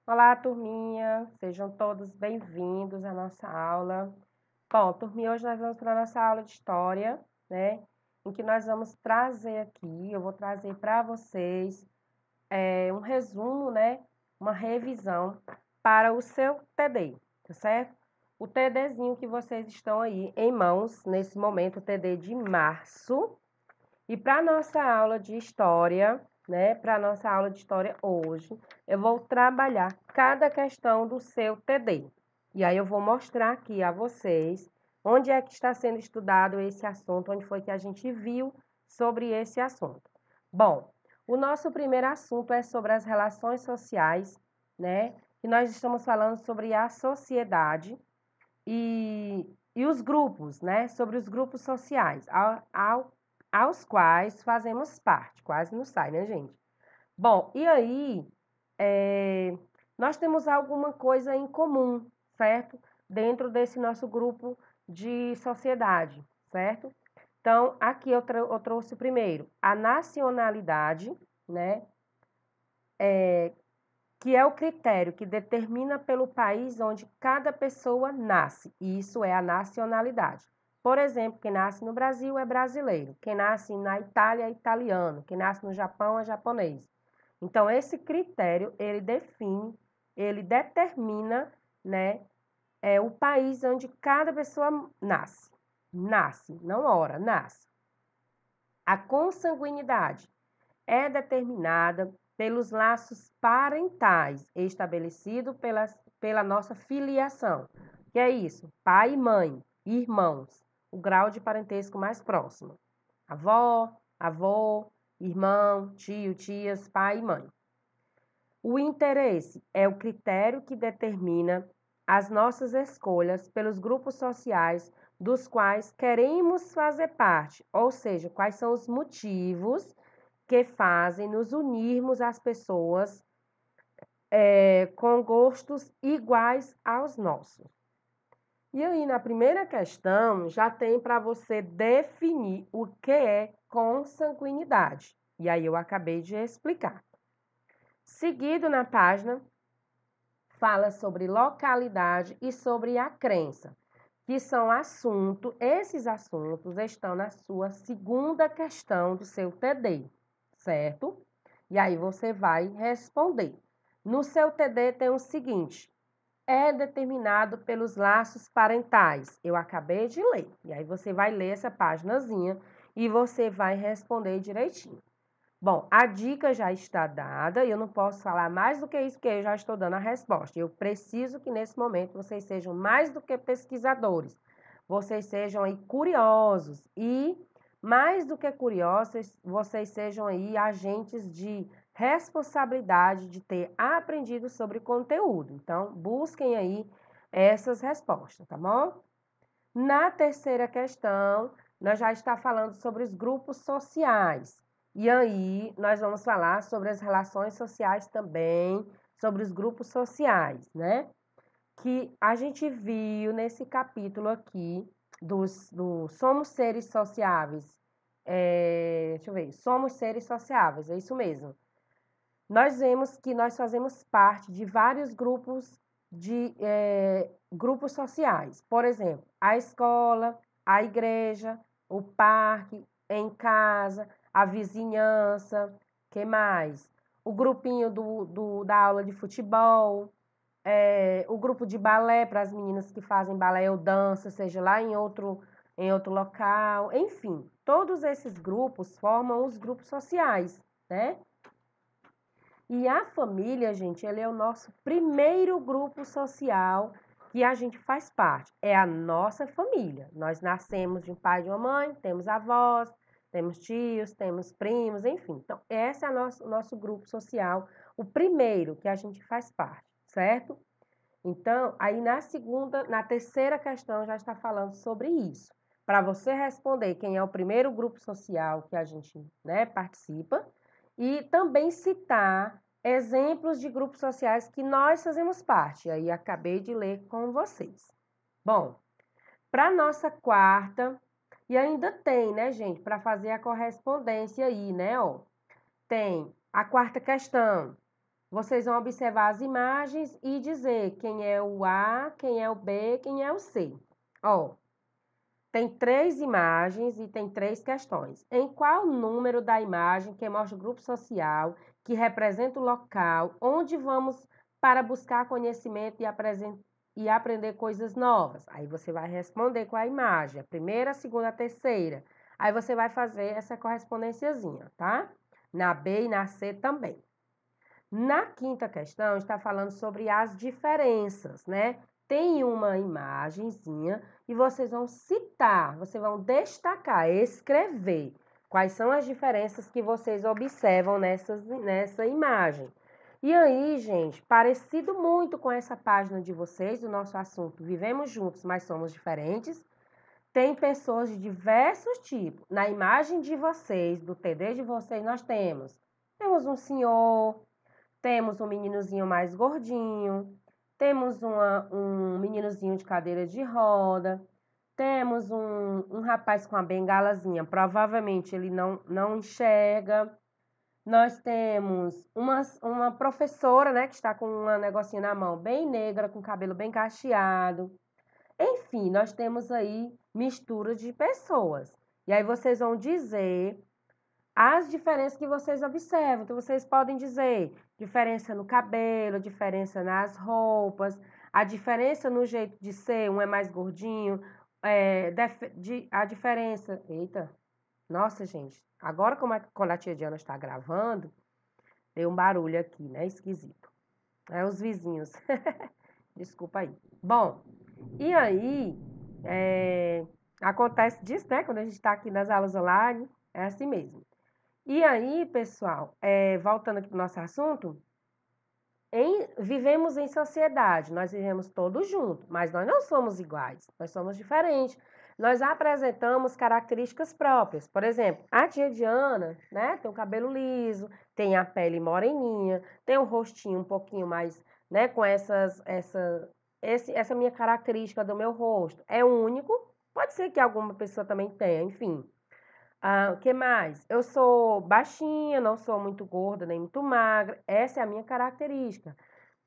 Olá, turminha, sejam todos bem-vindos à nossa aula. Bom, turminha, hoje nós vamos para a nossa aula de História, né? Em que nós vamos trazer aqui, eu vou trazer para vocês um resumo, né? Uma revisão para o seu TD, tá certo? O TDzinho que vocês estão aí em mãos nesse momento, o TD de março. E para a nossa aula de História, né? Para a nossa aula de História hoje, eu vou trabalhar cada questão do seu TD. E aí eu vou mostrar aqui a vocês onde é que está sendo estudado esse assunto, onde foi que a gente viu sobre esse assunto. Bom, o nosso primeiro assunto é sobre as relações sociais, né? E nós estamos falando sobre a sociedade e os grupos, né? Sobre os grupos sociais, aos quais fazemos parte. Quase não sai, né, gente? Bom, e aí, nós temos alguma coisa em comum, certo? Dentro desse nosso grupo de sociedade, certo? Então, aqui eu trouxe primeiro a nacionalidade, né? Que é o critério que determina pelo país onde cada pessoa nasce, e isso é a nacionalidade. Por exemplo, quem nasce no Brasil é brasileiro, quem nasce na Itália é italiano, quem nasce no Japão é japonês. Então, esse critério, ele define, ele determina, né, o país onde cada pessoa nasce. Nasce, não ora, nasce. A consanguinidade é determinada pelos laços parentais estabelecidos pela nossa filiação. Que é isso? Pai e mãe, irmãos, o grau de parentesco mais próximo. Avó, avô, irmão, tio, tias, pai e mãe. O interesse é o critério que determina as nossas escolhas pelos grupos sociais dos quais queremos fazer parte, ou seja, quais são os motivos que fazem nos unirmos às pessoas com gostos iguais aos nossos. E aí, na primeira questão, já tem para você definir o que é consanguinidade. E aí eu acabei de explicar. Seguido na página, fala sobre localidade e sobre a crença, que são esses assuntos estão na sua segunda questão do seu TD, certo? E aí você vai responder. No seu TD tem o seguinte: é determinado pelos laços parentais. Eu acabei de ler. E aí você vai ler essa paginazinha e você vai responder direitinho. Bom, a dica já está dada e eu não posso falar mais do que isso, porque eu já estou dando a resposta. Eu preciso que nesse momento vocês sejam mais do que pesquisadores, vocês sejam aí curiosos e, mais do que curiosos, vocês sejam aí agentes de responsabilidade de ter aprendido sobre conteúdo. Então, busquem aí essas respostas, tá bom? Na terceira questão, nós já está falando sobre os grupos sociais. E aí, nós vamos falar sobre as relações sociais também, sobre os grupos sociais, né? Que a gente viu nesse capítulo aqui do Somos Seres Sociáveis. Deixa eu ver, Somos Seres Sociáveis, é isso mesmo. Nós vemos que nós fazemos parte de vários grupos sociais. Por exemplo, a escola, a igreja, o parque, em casa, a vizinhança, que mais? O grupinho da aula de futebol, o grupo de balé para as meninas que fazem balé ou dança, seja lá em outro local. Enfim, todos esses grupos formam os grupos sociais, né? E a família, gente, ele é o nosso primeiro grupo social que a gente faz parte. É a nossa família. Nós nascemos de um pai e de uma mãe, temos avós, temos tios, temos primos, enfim. Então, esse é o nosso grupo social, o primeiro que a gente faz parte, certo? Então, aí na terceira questão já está falando sobre isso. Para você responder quem é o primeiro grupo social que a gente, né, participa e também citar exemplos de grupos sociais que nós fazemos parte. Aí acabei de ler com vocês. Bom, para nossa quarta, e ainda tem, né, gente, para fazer a correspondência aí, né, ó. Tem a quarta questão. Vocês vão observar as imagens e dizer quem é o A, quem é o B, quem é o C. Ó, tem 3 imagens e tem 3 questões. Em qual número da imagem que mostra o grupo social, que representa o local, onde vamos para buscar conhecimento e aprender coisas novas? Aí você vai responder com a imagem, a primeira, a segunda, a terceira. Aí você vai fazer essa correspondênciazinha, tá? Na B e na C também. Na quinta questão, está falando sobre as diferenças, né? Tem uma imagenzinha e vocês vão citar, vocês vão destacar, escrever quais são as diferenças que vocês observam nessa imagem. E aí, gente, parecido muito com essa página de vocês, do nosso assunto Vivemos Juntos, mas Somos Diferentes, tem pessoas de diversos tipos. Na imagem de vocês, do TD de vocês, nós temos um senhor, temos um meninozinho mais gordinho, temos um meninozinho de cadeira de roda, temos um rapaz com a bengalazinha, provavelmente ele não enxerga. Nós temos uma professora, né, que está com um negocinho na mão, bem negra, com cabelo bem cacheado. Enfim, nós temos aí mistura de pessoas. E aí vocês vão dizer as diferenças que vocês observam. Então, vocês podem dizer diferença no cabelo, diferença nas roupas, a diferença no jeito de ser, um é mais gordinho, a diferença... Eita, nossa, gente, agora quando a tia Diana está gravando, deu um barulho aqui, né, esquisito. É os vizinhos, desculpa aí. Bom, e aí, acontece disso, né, quando a gente está aqui nas aulas online, é assim mesmo. E aí, pessoal, voltando aqui para o nosso assunto, vivemos em sociedade, nós vivemos todos juntos, mas nós não somos iguais, nós somos diferentes. Nós apresentamos características próprias. Por exemplo, a tia Diana, né, tem o cabelo liso, tem a pele moreninha, tem o rostinho um pouquinho mais, né, com essa minha característica do meu rosto. É único, pode ser que alguma pessoa também tenha, enfim. O que mais? Eu sou baixinha, não sou muito gorda nem muito magra. Essa é a minha característica.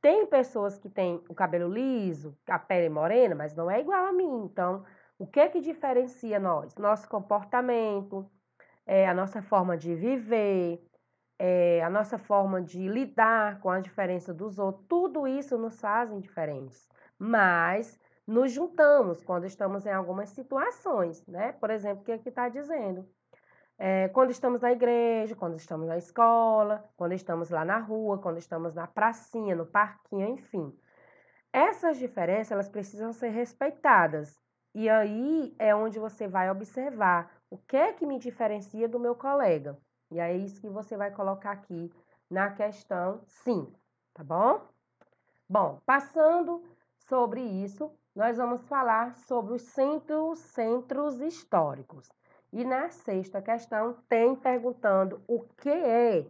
Tem pessoas que têm o cabelo liso, a pele morena, mas não é igual a mim. Então, o que é que diferencia nós? Nosso comportamento, a nossa forma de viver, a nossa forma de lidar com a diferença dos outros. Tudo isso nos fazem diferentes. Mas nos juntamos quando estamos em algumas situações, né? Por exemplo, o que aqui está dizendo? Quando estamos na igreja, quando estamos na escola, quando estamos lá na rua, quando estamos na pracinha, no parquinho, enfim. Essas diferenças, elas precisam ser respeitadas. E aí é onde você vai observar o que é que me diferencia do meu colega. E é isso que você vai colocar aqui na questão 5, tá bom? Bom, passando sobre isso, nós vamos falar sobre os centros históricos. E na sexta questão tem perguntando o que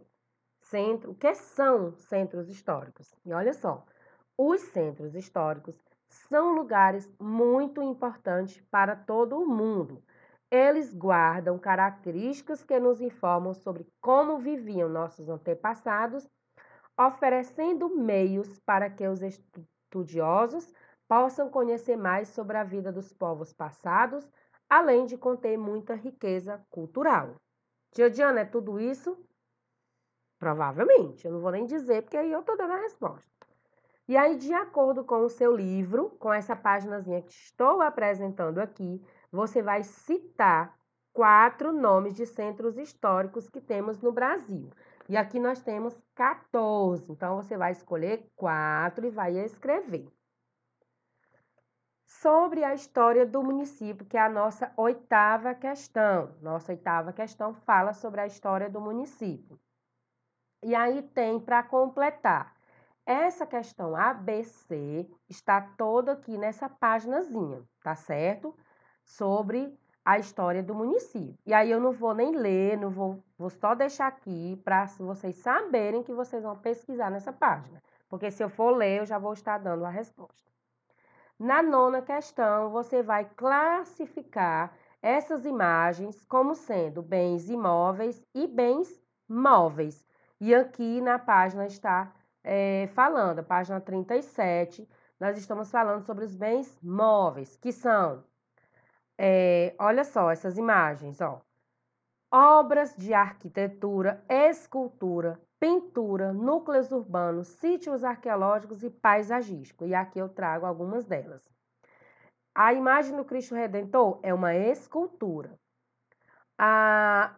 são centros históricos. E olha só, os centros históricos são lugares muito importantes para todo o mundo. Eles guardam características que nos informam sobre como viviam nossos antepassados, oferecendo meios para que os estudiosos possam conhecer mais sobre a vida dos povos passados, além de conter muita riqueza cultural. Tia Diana, é tudo isso? Provavelmente, eu não vou nem dizer, porque aí eu estou dando a resposta. E aí, de acordo com o seu livro, com essa paginazinha que estou apresentando aqui, você vai citar 4 nomes de centros históricos que temos no Brasil. E aqui nós temos 14, então você vai escolher 4 e vai escrever. Sobre a história do município, que é a nossa 8ª questão. Nossa 8ª questão fala sobre a história do município. E aí tem para completar. Essa questão ABC está toda aqui nessa paginazinha, tá certo? Sobre a história do município. E aí eu não vou nem ler, vou só deixar aqui para vocês saberem que vocês vão pesquisar nessa página. Porque se eu for ler, eu já vou estar dando a resposta. Na 9ª questão, você vai classificar essas imagens como sendo bens imóveis e bens móveis. E aqui na página está falando, a página 37, nós estamos falando sobre os bens móveis, que são, olha só essas imagens, ó. Obras de arquitetura, escultura, pintura, núcleos urbanos, sítios arqueológicos e paisagísticos. E aqui eu trago algumas delas. A imagem do Cristo Redentor é uma escultura.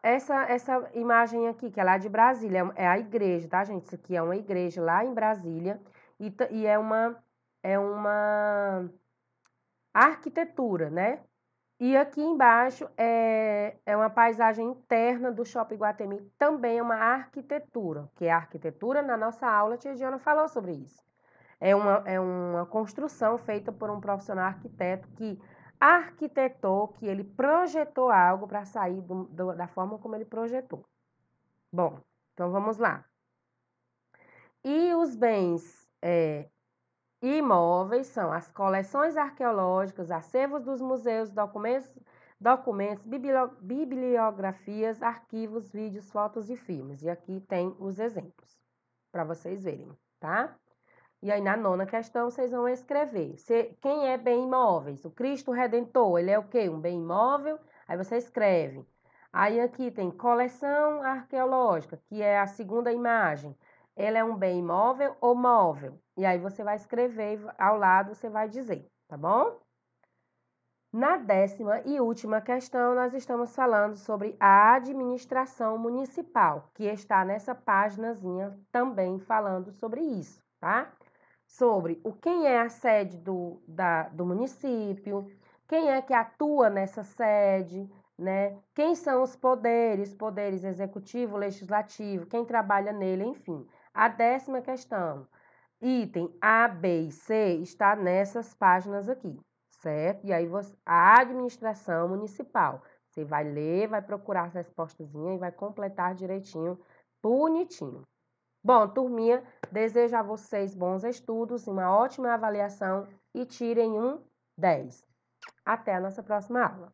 Essa imagem aqui, que é lá de Brasília, é a igreja, tá, gente? Isso aqui é uma igreja lá em Brasília e é uma arquitetura, né? E aqui embaixo é uma paisagem interna do Shopping Iguatemi, também é uma arquitetura, que é a arquitetura, na nossa aula, a tia Diana falou sobre isso. É uma construção feita por um profissional arquiteto que arquitetou, que ele projetou algo para sair da forma como ele projetou. Bom, então vamos lá. E os bens imóveis são as coleções arqueológicas, acervos dos museus, documentos, bibliografias, arquivos, vídeos, fotos e filmes. E aqui tem os exemplos para vocês verem, tá? E aí na 9ª questão vocês vão escrever. Quem é bem imóveis? O Cristo Redentor, ele é o quê? Um bem imóvel? Aí você escreve. Aí aqui tem coleção arqueológica, que é a segunda imagem. Ele é um bem imóvel ou móvel? E aí você vai escrever e ao lado você vai dizer, tá bom? Na 10ª e última questão, nós estamos falando sobre a administração municipal, que está nessa paginazinha também falando sobre isso, tá? Sobre quem é a sede do município, quem é que atua nessa sede, né? Quem são os poderes executivo, legislativo, quem trabalha nele, enfim. A 10ª questão, item A, B e C, está nessas páginas aqui, certo? E aí a administração municipal, você vai ler, vai procurar as respostazinhas e vai completar direitinho, bonitinho. Bom, turminha, desejo a vocês bons estudos, uma ótima avaliação e tirem um 10. Até a nossa próxima aula.